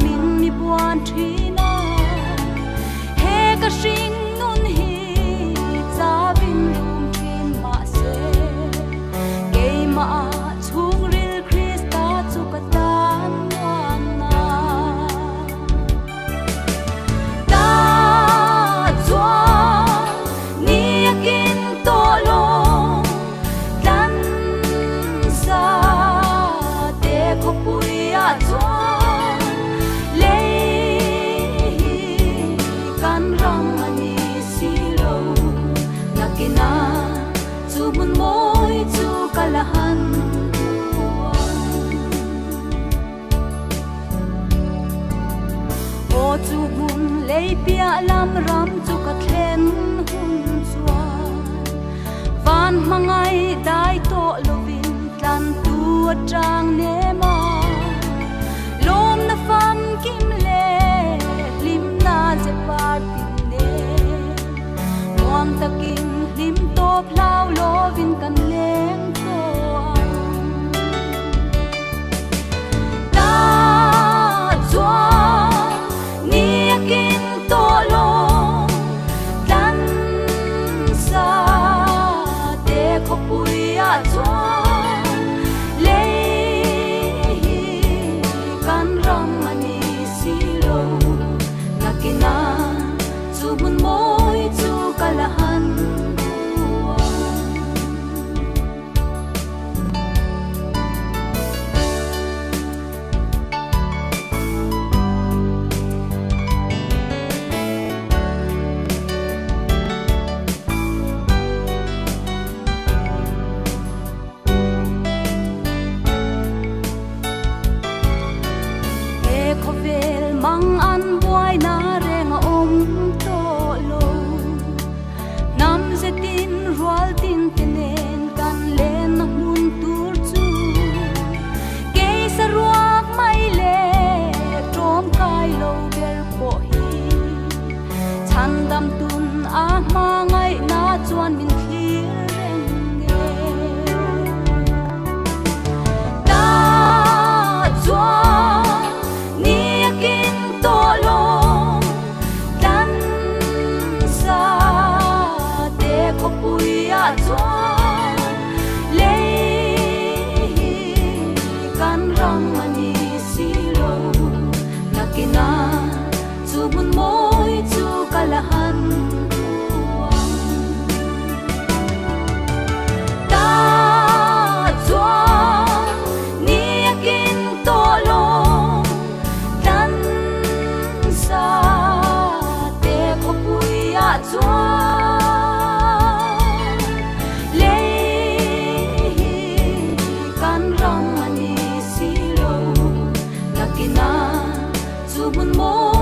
min mi buan thina he ka sing nun hi cha vin rum thin ma se ke ma chung ril Krista chu ka tan wan na ta chwa ni akin to long dan sa te ko pui a chwa mun moi chu kalahan o chu mun lei pia lam ram chu ka thlen hun chuan van mangai dai to lovin tlan tu atang ne ma lom na fam kim le lim na je par tin ne wang takin lim to plau lovin kan leng to ta chwa ni akin to long dan sa te ko pui a chwa le kan ram ani silo nakina chu mun moi chu kalahan mang an boy na reng om to lo nam ze tin roal tin tenen kan len na mun tur chu ke sa ruak mai le trom kai lo ber po hi chan dam tun a ma ngai na chuan min thir reng nge ta chua kan ram ani silo nakina chu mun moi chu kalahan ta chwa ni akin to long dan sa te ko pui a chwa mun mo